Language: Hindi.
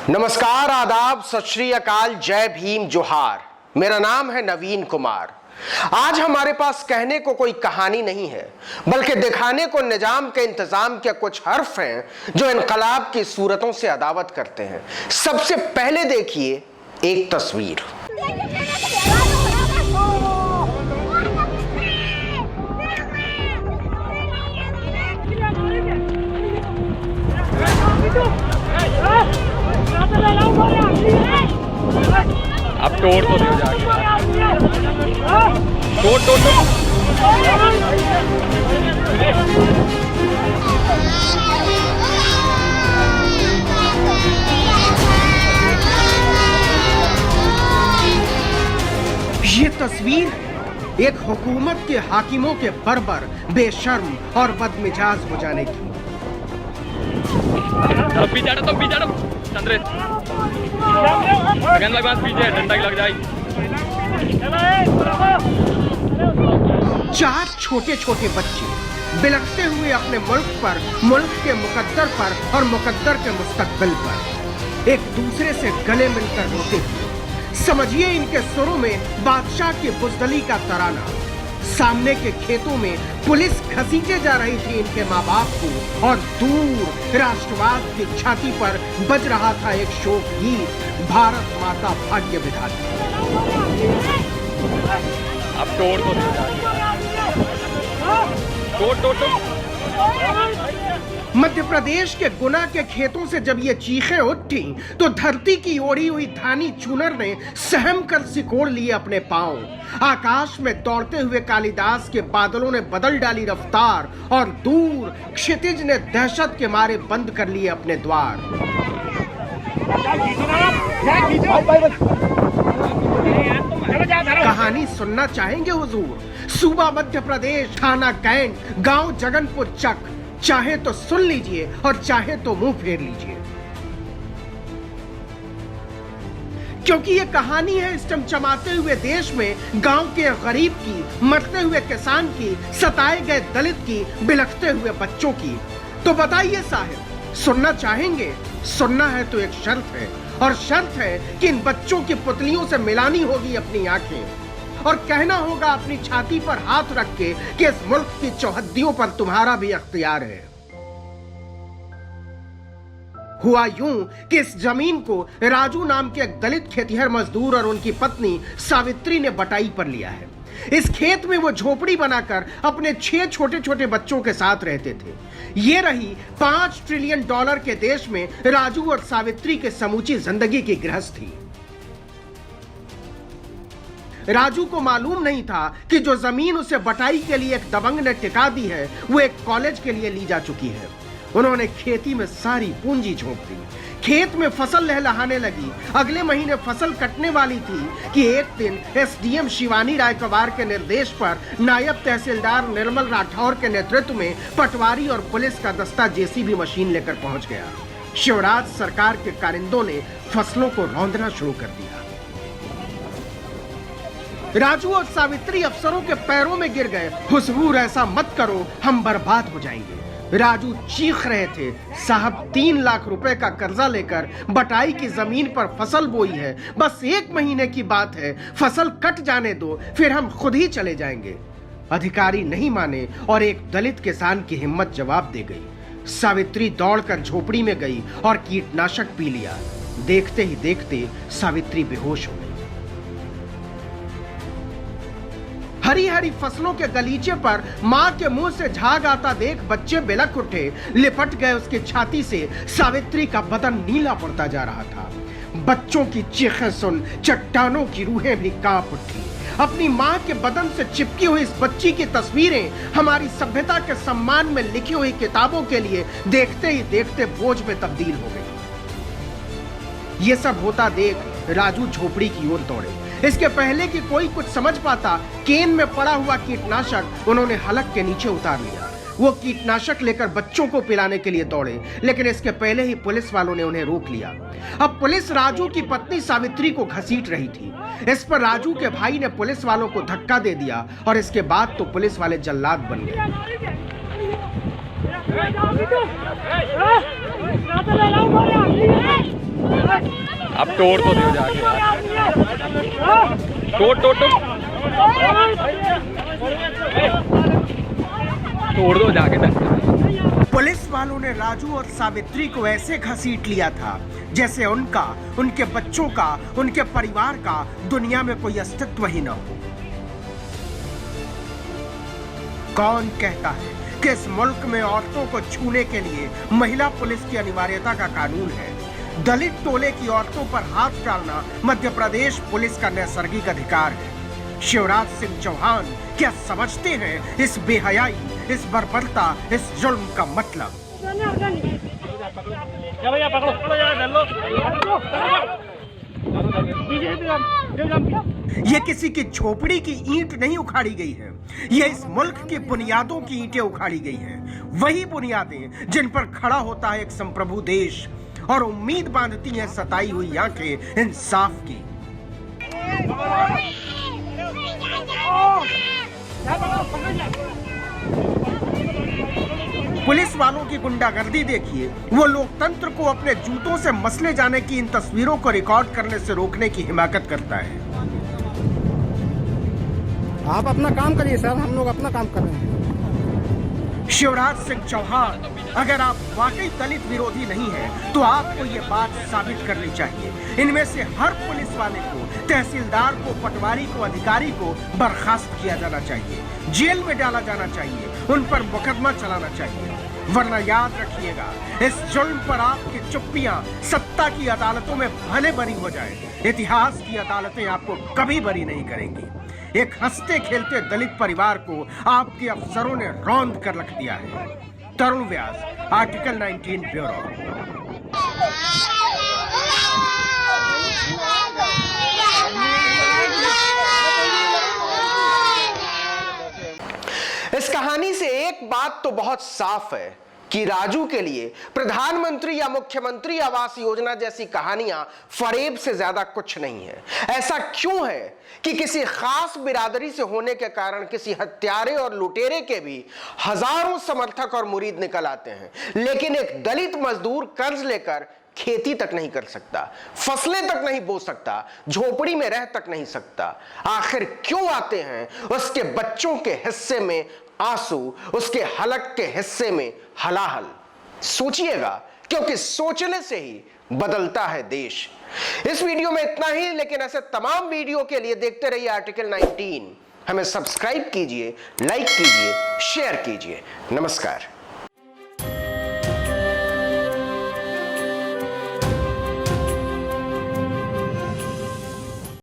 नमस्कार, आदाब, सत श्री अकाल, जय भीम, जोहार। मेरा नाम है नवीन कुमार। आज हमारे पास कहने को कोई कहानी नहीं है, बल्कि दिखाने को निजाम के इंतजाम के कुछ हर्फ हैं जो इनकलाब की सूरतों से अदावत करते हैं। सबसे पहले देखिए एक तस्वीर। अब तोड़ तो दो जाके, तोड़ तोड़ दो। ये तस्वीर एक हुकूमत के हाकिमों के बर्बर, बेशर्म और बदमिजाज हो जाने की। तब भी जाड़ो चंद्रे लगन लगवान पीछे डंडा लग जाए। चार छोटे छोटे बच्चे बिलखते हुए अपने मुल्क पर, मुल्क के मुकद्दर पर और मुकद्दर के मुस्तकबिल पर एक दूसरे से गले मिलकर रोते हुए। समझिए इनके सुरों में बादशाह की बुज़दली का तराना। सामने के खेतों में पुलिस घसीटे जा रही थी इनके माँ बाप को, और दूर राष्ट्रवाद की छाती पर बज रहा था एक शोक गीत, भारत माता भाग्य विधाता। अब तोड़ तो दो जाके, तोड़ तोड़ तोड़। मध्य प्रदेश के गुना के खेतों से जब ये चीखें उठी तो धरती की ओढ़ी हुई धानी चूनर ने सहम कर सिकोड़ लिए अपने पांव। आकाश में दौड़ते हुए कालिदास के बादलों ने बदल डाली रफ्तार, और दूर क्षितिज ने दहशत के मारे बंद कर लिए अपने द्वार। कहानी सुनना चाहेंगे हुजूर? सूबा मध्य प्रदेश, थाना कैंट, गांव जगनपुर चक। चाहे तो सुन लीजिए और चाहे तो मुंह फेर लीजिए, क्योंकि ये कहानी है इस चमचमाते हुए देश में गांव के गरीब की, मरते हुए किसान की, सताए गए दलित की, बिलखते हुए बच्चों की। तो बताइए साहिब, सुनना चाहेंगे? सुनना है तो एक शर्त है, और शर्त है कि इन बच्चों की पुतलियों से मिलानी होगी अपनी आंखें, और कहना होगा अपनी छाती पर हाथ रख के कि इस मुल्क की चौहद्दियों पर तुम्हारा भी अख्तियार है। हुआ यूं कि इस जमीन को राजू नाम के एक दलित खेतिहर मजदूर और उनकी पत्नी सावित्री ने बटाई पर लिया है। इस खेत में वो झोपड़ी बनाकर अपने 6 छोटे छोटे बच्चों के साथ रहते थे। ये रही $5 ट्रिलियन के देश में राजू और सावित्री के समूची जिंदगी की गृहस्थी। राजू को मालूम नहीं था कि जो जमीन उसे बटाई के लिए एक दबंग ने टिका दी है, वो एक कॉलेज के लिए ली जा चुकी है। उन्होंने खेती में सारी पूंजी झोंक दी। खेत में फसल लहलहाने लगी। अगले महीने फसल कटने वाली थी कि एक दिन एसडीएम शिवानी राय कवार के निर्देश पर नायब तहसीलदार निर्मल राठौर के नेतृत्व में पटवारी और पुलिस का दस्ता जेसीबी मशीन लेकर पहुंच गया। शिवराज सरकार के कारिंदों ने फसलों को रौंदना शुरू कर दिया। राजू और सावित्री अफसरों के पैरों में गिर गए। हुजूर ऐसा मत करो, हम बर्बाद हो जाएंगे। राजू चीख रहे थे, साहब 3 लाख रुपए का कर्जा लेकर बटाई की जमीन पर फसल बोई है, बस 1 महीने की बात है, फसल कट जाने दो, फिर हम खुद ही चले जाएंगे। अधिकारी नहीं माने और एक दलित किसान की हिम्मत जवाब दे गई। सावित्री दौड़कर झोपड़ी में गई और कीटनाशक पी लिया। देखते ही देखते सावित्री बेहोश हो गई। हरी हरी फसलों के गलीचे पर मां के मुंह से झाग आता देख बच्चे बिलख उठे, लिपट गए उसकी छाती से। सावित्री का बदन नीला पड़ता जा रहा था। बच्चों की चीखें सुन चट्टानों की रूहें भी कांप उठी। अपनी मां के बदन से चिपकी हुई इस बच्ची की तस्वीरें हमारी सभ्यता के सम्मान में लिखी हुई किताबों के लिए देखते ही देखते बोझ में तब्दील हो गई। ये सब होता देख राजू झोपड़ी की ओर दौड़े। इसके पहले कि कोई कुछ समझ पाता, केन में पड़ा हुआ कीटनाशक उन्होंने हलक के नीचे उतार लिया। वो कीटनाशक लेकर बच्चों को पिलाने के लिए दौड़े, लेकिन इसके पहले ही पुलिस वालों ने उन्हें रोक लिया। अब पुलिस राजू की पत्नी सावित्री को घसीट रही थी। इस पर राजू के भाई ने पुलिस वालों को धक्का दे दिया, और इसके बाद तो पुलिस वाले जल्लाद बन गए। अब तोड़ तो दो जाके यार। तोड़ तोड़ तोड़ तोड़ दो जाके ना। पुलिस वालों ने राजू और सावित्री को ऐसे घसीट लिया था जैसे उनका, उनके बच्चों का, उनके परिवार का दुनिया में कोई अस्तित्व ही न हो। कौन कहता है कि इस मुल्क में औरतों को छूने के लिए महिला पुलिस की अनिवार्यता का कानून है? दलित टोले की औरतों पर हाथ डालना मध्य प्रदेश पुलिस का नैसर्गिक अधिकार है। शिवराज सिंह चौहान क्या समझते हैं इस बेहयाई, इस बर्बरता, इस जुल्म का मतलब? ये किसी की झोपड़ी की ईंट नहीं उखाड़ी गई है, ये इस मुल्क की बुनियादों की ईंटें उखाड़ी गई हैं। वही बुनियादें जिन पर खड़ा होता है एक संप्रभु देश और उम्मीद बांधती हैं सताई हुई आंखें इंसाफ की। पुलिस वालों की गुंडागर्दी देखिए। वो लोकतंत्र को अपने जूतों से मसले जाने की इन तस्वीरों को रिकॉर्ड करने से रोकने की हिमाकत करता है। आप अपना काम करिए सर, हम लोग अपना काम कर रहे हैं। शिवराज सिंह चौहान, अगर आप वाकई दलित विरोधी नहीं हैं, तो आपको ये बात साबित करनी चाहिए। इनमें से हर पुलिस वाले को, तहसीलदार को, पटवारी को, अधिकारी को बर्खास्त किया जाना चाहिए, जेल में डाला जाना चाहिए, उन पर मुकदमा चलाना चाहिए। वरना याद रखिएगा, इस जुल्म पर आपकी चुप्पियां सत्ता की अदालतों में भले बरी हो जाए, इतिहास की अदालतें आपको कभी बरी नहीं करेंगी। एक हंसते खेलते दलित परिवार को आपके अफसरों ने रौंद कर रख दिया है। तरुण व्यास, आर्टिकल 19 ब्यूरो। इस कहानी से एक बात तो बहुत साफ है कि राजू के लिए प्रधानमंत्री या मुख्यमंत्री आवास योजना जैसी कहानियां फरेब से ज्यादा कुछ नहीं है। ऐसा क्यों है कि किसी खास बिरादरी से होने के कारण किसी हत्यारे और लुटेरे के भी हजारों समर्थक और मुरीद निकल आते हैं, लेकिन एक दलित मजदूर कर्ज लेकर खेती तक नहीं कर सकता, फसलें तक नहीं बो सकता, झोपड़ी में रह तक नहीं सकता। आखिर क्यों आते हैं? उसके बच्चों के हिस्से में आंसू, उसके हलक के हिस्से में हलाहल। सोचिएगा, क्योंकि सोचने से ही बदलता है देश। इस वीडियो में इतना ही, लेकिन ऐसे तमाम वीडियो के लिए देखते रहिए आर्टिकल 19। हमें सब्सक्राइब कीजिए, लाइक कीजिए, शेयर कीजिए। नमस्कार।